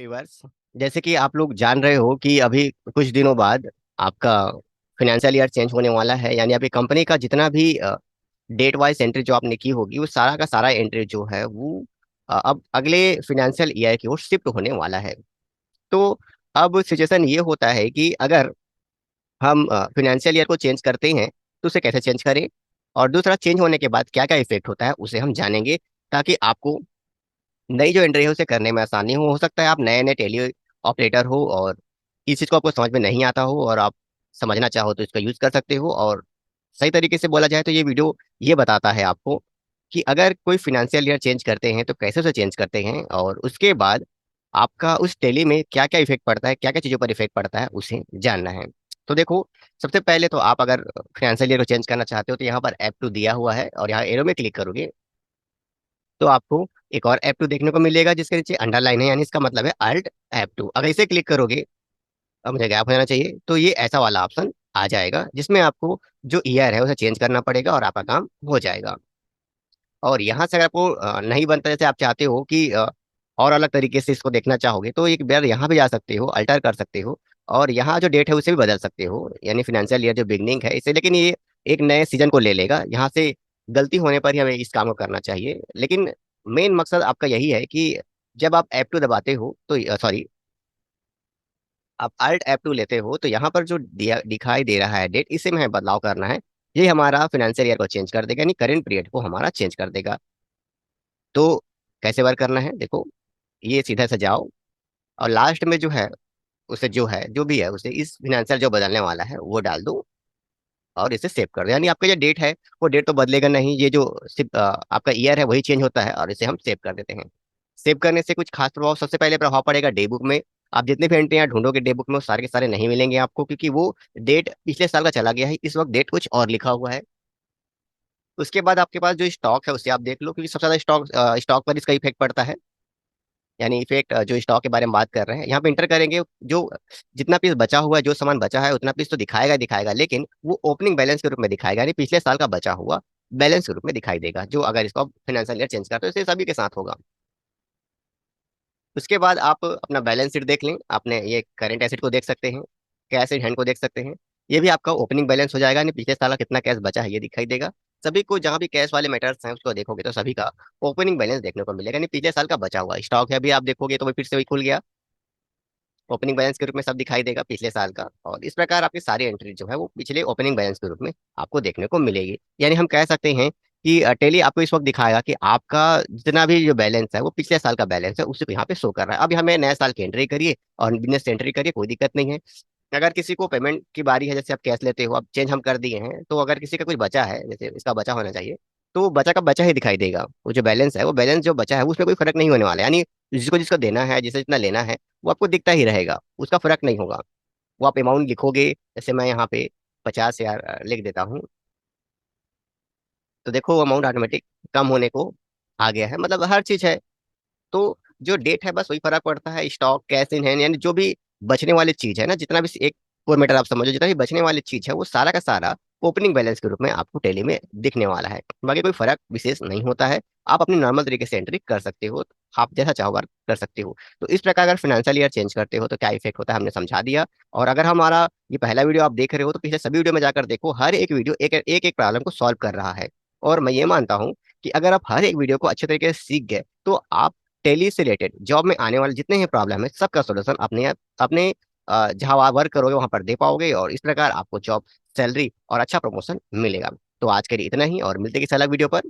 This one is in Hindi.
व्यूअर्स, जैसे कि आप लोग जान रहे हो कि अभी कुछ दिनों बाद आपका फाइनेंशियल ईयर चेंज होने वाला है। यानी अभी कंपनी का जितना भी डेट वाइज एंट्री जो आपने की होगी वो सारा का सारा एंट्री जो है वो अब अगले फाइनेंशियल ईयर की ओर शिफ्ट होने वाला है। तो अब सिचुएशन ये होता है कि अगर हम फाइनेंशियल ईयर को चेंज करते हैं तो उसे कैसे चेंज करें, और दूसरा चेंज होने के बाद क्या क्या इफेक्ट होता है उसे हम जानेंगे, ताकि आपको नई जो एंट्री है उसे करने में आसानी हो सकता है आप नए नए टेली ऑपरेटर हो और इस चीज़ को आपको समझ में नहीं आता हो और आप समझना चाहो तो इसका यूज कर सकते हो। और सही तरीके से बोला जाए तो ये वीडियो ये बताता है आपको कि अगर कोई फिनेंशियल ईयर चेंज करते हैं तो कैसे उसे चेंज करते हैं, और उसके बाद आपका उस टेली में क्या क्या इफेक्ट पड़ता है, क्या क्या चीज़ों पर इफेक्ट पड़ता है उसे जानना है। तो देखो, सबसे पहले तो आप अगर फिनेंशियल ईयर को चेंज करना चाहते हो तो यहाँ पर F2 दिया हुआ है और यहाँ एरो में क्लिक करोगे तो आपको एक और F2 देखने को मिलेगा जिसके नीचे अंडरलाइन है, यानी इसका मतलब है अल्ट F2। अगर इसे क्लिक करोगे, अब मुझे गैप हो जाना चाहिए, तो ये ऐसा वाला ऑप्शन आ जाएगा जिसमें आपको जो ईयर है उसे चेंज करना पड़ेगा और आपका काम हो जाएगा। और यहाँ से अगर आपको नहीं बनता, जैसे आप चाहते हो कि और अलग तरीके से इसको देखना चाहोगे तो एक बार यहाँ भी जा सकते हो, अल्टर कर सकते हो और यहाँ जो डेट है उसे भी बदल सकते हो, यानी फिनेंशियल ईयर जो बिगनिंग है इसे। लेकिन ये एक नए सीजन को ले लेगा, यहाँ से गलती होने पर ही हमें इस काम को करना चाहिए। लेकिन मेन मकसद आपका यही है कि जब आप F2 दबाते हो तो सॉरी, आप अल्ट F2 लेते हो तो यहाँ पर जो दिखाई दे रहा है डेट, इसे में हमें बदलाव करना है। ये हमारा फिनेंशियल ईयर को चेंज कर देगा, यानी करेंट पीरियड को हमारा चेंज कर देगा। तो कैसे वर्क करना है देखो, ये सीधा से जाओ और लास्ट में जो है उसे जो है जो भी है उसे इस फिनेंशियल जो बदलने वाला है वो डाल दो और इसे सेव कर दो। यानी आपका जो डेट है वो डेट तो बदलेगा नहीं, ये जो सिर्फ आपका ईयर है वही चेंज होता है और इसे हम सेव कर देते हैं। सेव करने से कुछ खास प्रभाव, सबसे पहले प्रभाव पड़ेगा डे बुक में। आप जितने भी एंट्रियां ढूंढोगे डे बुक में वो सारे के सारे नहीं मिलेंगे आपको, क्योंकि वो डेट पिछले साल का चला गया है, इस वक्त डेट कुछ और लिखा हुआ है। उसके बाद आपके पास जो स्टॉक है उसे आप देख लो, क्योंकि सबसे ज्यादा स्टॉक पर इसका इफेक्ट पड़ता है। यानी इफेक्ट जो स्टॉक के बारे में बात कर रहे हैं, यहाँ पे इंटर करेंगे जो जितना पीस बचा हुआ है, जो सामान बचा है उतना पीस तो दिखाएगा ही दिखाएगा, लेकिन वो ओपनिंग बैलेंस के रूप में दिखाएगा, यानी पिछले साल का बचा हुआ बैलेंस के रूप में दिखाई देगा, जो अगर इसको फाइनेंशियल ईयर चेंज करते हो इसे सभी के साथ होगा। उसके बाद आप अपना बैलेंस शीट देख लें, आपने ये करंट एसेट को देख सकते हैं, कैश इन हैंड को देख सकते हैं। ये भी आपका ओपनिंग बैलेंस हो जाएगा, यानी पिछले साल का कितना कैश बचा है ये दिखाई देगा। सभी को जहां भी कैश वाले मैटर्स हैं उसको देखोगे तो सभी का ओपनिंग बैलेंस देखने को मिलेगा, यानी पिछले साल का बचा हुआ स्टॉक है, अभी आप देखोगे तो वो फिर से वही खुल गया, ओपनिंग बैलेंस के रूप में सब दिखाई देगा पिछले साल का। और इस प्रकार आपकी सारी एंट्री जो है वो पिछले ओपनिंग बैलेंस के रूप में आपको देखने को मिलेगी। यानी हम कह सकते हैं कि टेली आपको इस वक्त दिखाएगा कि आपका जितना भी जो बैलेंस है वो पिछले साल का बैलेंस है, उसी को यहाँ पे शो कर रहा है। अब हमें नए साल की एंट्री करिए और बिजनेस एंट्री करिए, कोई दिक्कत नहीं है। अगर किसी को पेमेंट की बारी है, जैसे आप कैश लेते हो, अब चेंज हम कर दिए हैं, तो अगर किसी का कुछ बचा है, जैसे इसका बचा होना चाहिए, तो वो बचा का बचा ही दिखाई देगा। वो जो बैलेंस है वो बैलेंस जो बचा है उसमें कोई फर्क नहीं होने वाला है, यानी जिसको जिसको देना है, जिसे जितना लेना है वो आपको दिखता ही रहेगा, उसका फर्क नहीं होगा। वो आप अमाउंट लिखोगे, जैसे मैं यहाँ पे 50,000 लिख देता हूँ, तो देखो वो अमाउंट ऑटोमेटिक कम होने को आ गया है, मतलब हर चीज है। तो जो डेट है बस वही फर्क पड़ता है, स्टॉक कैश इन हैंड, यानी जो भी बचने वाली चीज है ना, जितना भी एक पर मीटर आप समझो, जितना भी बचने वाली चीज है वो सारा का सारा ओपनिंग बैलेंस के रूप में आपको टेली में दिखने वाला है। बाकी कोई फर्क विशेष नहीं होता है, आप अपनी नॉर्मल तरीके से एंट्री कर सकते हो, आप जैसा चाहो बार कर सकते हो। तो इस प्रकार अगर फाइनेंशियल ईयर चेंज करते हो तो क्या इफेक्ट होता है हमने समझा दिया। और अगर हमारा ये पहला वीडियो आप देख रहे हो तो पिछले सभी वीडियो में जाकर देखो, हर एक वीडियो एक एक, एक प्रॉब्लम को सॉल्व कर रहा है। और मैं ये मानता हूँ कि अगर आप हर एक वीडियो को अच्छे तरीके से सीख गए तो आप टेली से रिलेटेड जॉब में आने वाले जितने ही प्रॉब्लम है सबका सोल्यूशन अपने जहां आप वर्क करोगे वहां पर दे पाओगे, और इस प्रकार आपको जॉब, सैलरी और अच्छा प्रमोशन मिलेगा। तो आज के लिए इतना ही, और मिलते हैं किसी अलग वीडियो पर।